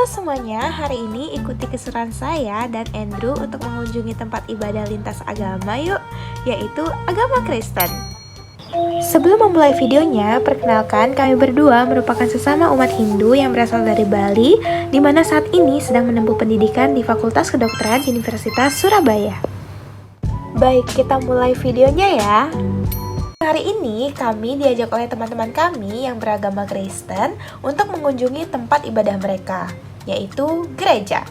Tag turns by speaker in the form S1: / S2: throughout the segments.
S1: semuanya, hari ini ikuti keseruan saya dan Andrew untuk mengunjungi tempat ibadah lintas agama yuk, yaitu agama Kristen. Sebelum memulai videonya, perkenalkan kami berdua merupakan sesama umat Hindu yang berasal dari Bali, di mana saat ini sedang menempuh pendidikan di Fakultas Kedokteran Universitas Surabaya. Baik, kita mulai videonya ya. Hari ini kami diajak oleh teman-teman kami yang beragama Kristen untuk mengunjungi tempat ibadah mereka, yaitu gereja.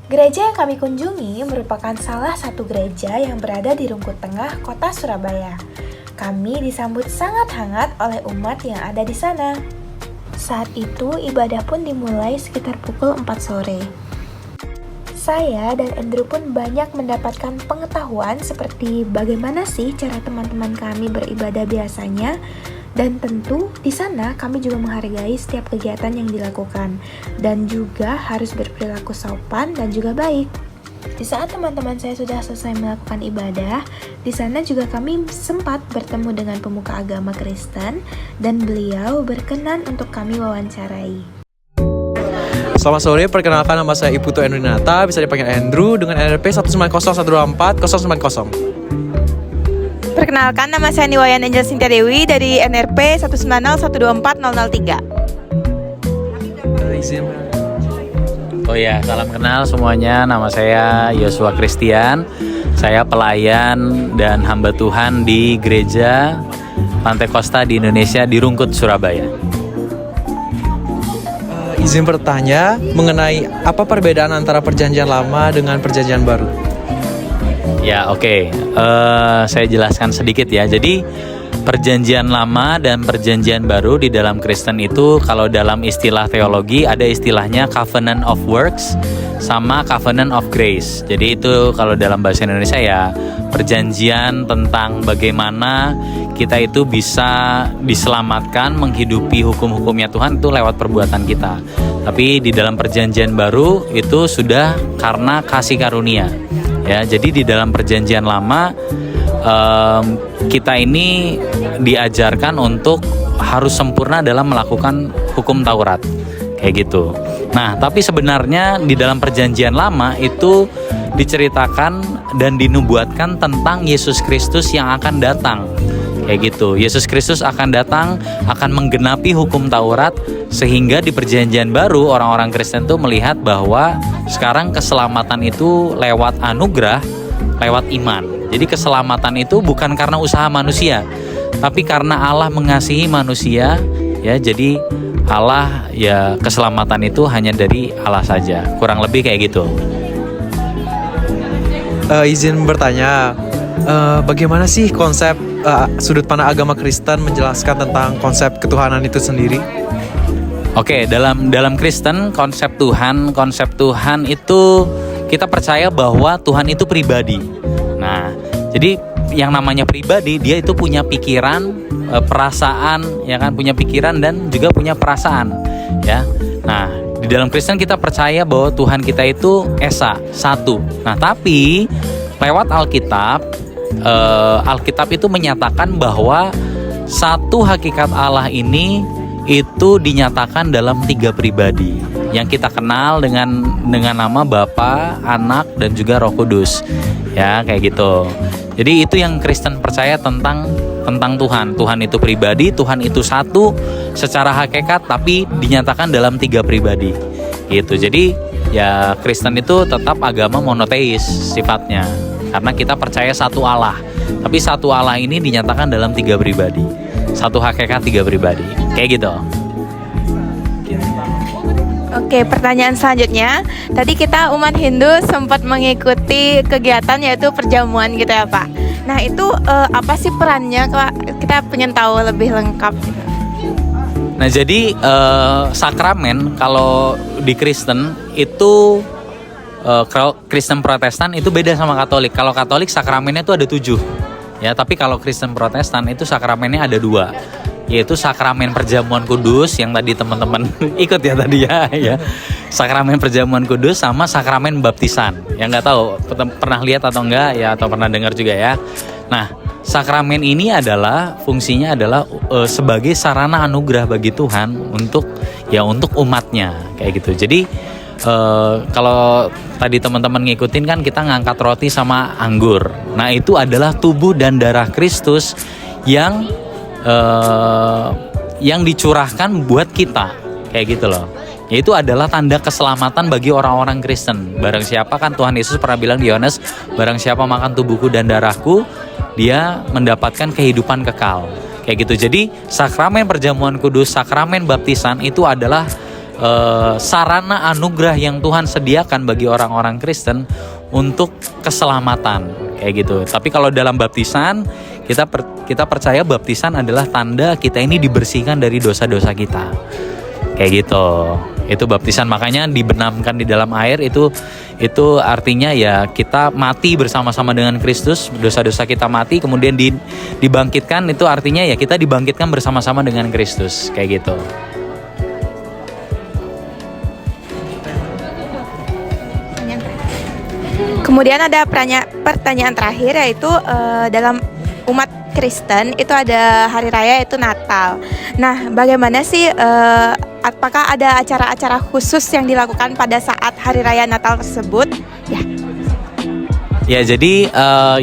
S1: Gereja yang kami kunjungi merupakan salah satu gereja yang berada di Rungkut Tengah, Kota Surabaya. Kami disambut sangat hangat oleh umat yang ada di sana. Saat itu ibadah pun dimulai sekitar pukul 4 sore. Saya dan Andrew pun banyak mendapatkan pengetahuan seperti bagaimana sih cara teman-teman kami beribadah biasanya, dan tentu di sana kami juga menghargai setiap kegiatan yang dilakukan dan juga harus berperilaku sopan dan juga baik. Di saat teman-teman saya sudah selesai melakukan ibadah, di sana juga kami sempat bertemu dengan pemuka agama Kristen dan beliau berkenan untuk kami wawancarai.
S2: Selamat sore, perkenalkan nama saya Iputu Endrinata, bisa dipanggil Andrew dengan NRP 190124090.
S3: Perkenalkan, nama saya Niwayan Angel Sintia Dewi dari NRP 190124003.
S4: Oh ya, salam kenal semuanya. Nama saya Yosua Christian. Saya pelayan dan hamba Tuhan di gereja Pantai Kosta di Indonesia di Rungkut, Surabaya.
S2: Izin bertanya mengenai apa perbedaan antara perjanjian lama dengan perjanjian baru?
S4: Ya, oke. Saya jelaskan sedikit ya. Jadi perjanjian lama dan perjanjian baru di dalam Kristen itu, kalau dalam istilah teologi ada istilahnya covenant of works sama covenant of grace. Jadi itu kalau dalam bahasa Indonesia ya perjanjian tentang bagaimana kita itu bisa diselamatkan menghidupi hukum-hukumnya Tuhan itu lewat perbuatan kita. Tapi di dalam perjanjian baru itu sudah karena kasih karunia. Ya, jadi di dalam perjanjian lama kita ini diajarkan untuk harus sempurna dalam melakukan hukum Taurat, kayak gitu. Nah, tapi sebenarnya di dalam perjanjian lama itu diceritakan dan dinubuatkan tentang Yesus Kristus yang akan datang, kayak gitu. Yesus Kristus akan datang, akan menggenapi hukum Taurat, sehingga di perjanjian baru orang-orang Kristen tuh melihat bahwa sekarang keselamatan itu lewat anugerah, lewat iman. Jadi keselamatan itu bukan karena usaha manusia, tapi karena Allah mengasihi manusia, ya. Jadi Allah, ya, keselamatan itu hanya dari Allah saja. Kurang lebih kayak gitu.
S2: Izin bertanya, bagaimana sih konsep sudut pandang agama Kristen menjelaskan tentang konsep ketuhanan itu sendiri?
S4: Oke, dalam Kristen konsep Tuhan itu kita percaya bahwa Tuhan itu pribadi. Nah, jadi yang namanya pribadi, dia itu punya pikiran, perasaan, ya kan, punya pikiran dan juga punya perasaan, ya. Nah, di dalam Kristen kita percaya bahwa Tuhan kita itu Esa, satu. Nah, tapi lewat Alkitab itu menyatakan bahwa satu hakikat Allah ini itu dinyatakan dalam 3 pribadi yang kita kenal dengan nama Bapa, Anak, dan juga Roh Kudus, ya, kayak gitu. Jadi itu yang Kristen percaya tentang Tuhan. Tuhan itu pribadi, Tuhan itu satu secara hakikat, tapi dinyatakan dalam 3 pribadi, gitu. Jadi ya Kristen itu tetap agama monoteis sifatnya, karena kita percaya satu Allah, tapi satu Allah ini dinyatakan dalam 3 pribadi, satu hakikat 3 pribadi, kayak gitu.
S3: Oke, pertanyaan selanjutnya. Tadi kita umat Hindu sempat mengikuti kegiatan yaitu perjamuan gitu ya Pak. Nah itu apa sih perannya? Kita pengen tahu lebih lengkap gitu.
S4: Nah, jadi sakramen kalau di Kristen itu Kristen Protestan itu beda sama Katolik. Kalau Katolik sakramennya itu ada 7, ya. Tapi kalau Kristen Protestan itu sakramennya ada 2, yaitu sakramen perjamuan kudus yang tadi teman-teman ikut ya tadi ya. Sakramen perjamuan kudus sama sakramen baptisan. Yang nggak tahu pernah lihat atau enggak ya, atau pernah dengar juga ya. Nah, sakramen ini adalah fungsinya adalah sebagai sarana anugerah bagi Tuhan untuk umatnya kayak gitu. Jadi kalau tadi teman-teman ngikutin kan kita ngangkat roti sama anggur. Nah itu adalah tubuh dan darah Kristus yang dicurahkan buat kita kayak gitu loh. Yaitu adalah tanda keselamatan bagi orang-orang Kristen. Barang siapa, kan Tuhan Yesus pernah bilang di Yohanes, barang siapa makan tubuhku dan darahku, dia mendapatkan kehidupan kekal. Kayak gitu. Jadi sakramen perjamuan kudus, sakramen baptisan itu adalah sarana anugerah yang Tuhan sediakan bagi orang-orang Kristen untuk keselamatan kayak gitu. Tapi kalau dalam baptisan kita percaya baptisan adalah tanda kita ini dibersihkan dari dosa-dosa kita. Kayak gitu. Itu baptisan, makanya dibenamkan di dalam air itu artinya ya kita mati bersama-sama dengan Kristus, dosa-dosa kita mati kemudian dibangkitkan, itu artinya ya kita dibangkitkan bersama-sama dengan Kristus kayak gitu.
S3: Kemudian ada pertanyaan terakhir, yaitu dalam umat Kristen itu ada hari raya, itu Natal. Nah, bagaimana sih, apakah ada acara-acara khusus yang dilakukan pada saat hari raya Natal tersebut?
S4: Ya jadi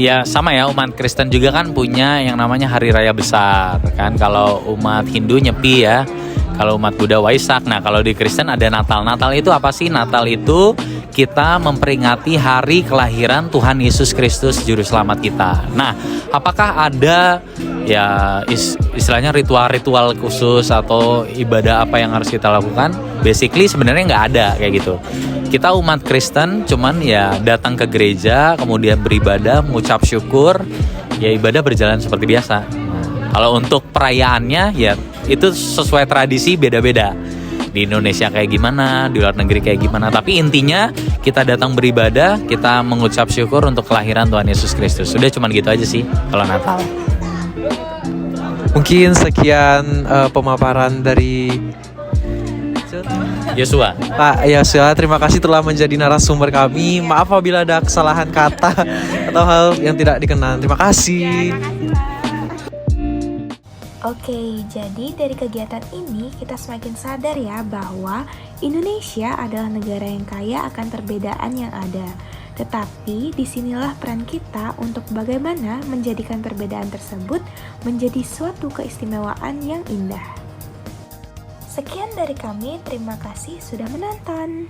S4: ya sama ya, umat Kristen juga kan punya yang namanya hari raya besar kan. Kalau umat Hindu Nyepi ya, kalau umat Buddha Waisak. Nah kalau di Kristen ada Natal. Natal itu apa sih? Natal itu kita memperingati hari kelahiran Tuhan Yesus Kristus Juru Selamat kita. Nah apakah ada ya istilahnya ritual-ritual khusus atau ibadah apa yang harus kita lakukan? Basically sebenarnya nggak ada kayak gitu. Kita umat Kristen cuman ya datang ke gereja, kemudian beribadah, mengucap syukur, ya ibadah berjalan seperti biasa. Kalau untuk perayaannya ya itu sesuai tradisi beda-beda. Di Indonesia kayak gimana, di luar negeri kayak gimana. Tapi intinya kita datang beribadah, kita mengucap syukur untuk kelahiran Tuhan Yesus Kristus. Sudah cuman gitu aja sih kalau Natal.
S2: Mungkin sekian pemaparan dari
S4: Yosua.
S2: Pak Yosua, terima kasih telah menjadi narasumber kami. Maaf apabila ada kesalahan kata atau hal yang tidak dikenal. Terima kasih.
S1: Oke, jadi dari kegiatan ini kita semakin sadar ya bahwa Indonesia adalah negara yang kaya akan perbedaan yang ada. Tetapi disinilah peran kita untuk bagaimana menjadikan perbedaan tersebut menjadi suatu keistimewaan yang indah. Sekian dari kami, terima kasih sudah menonton.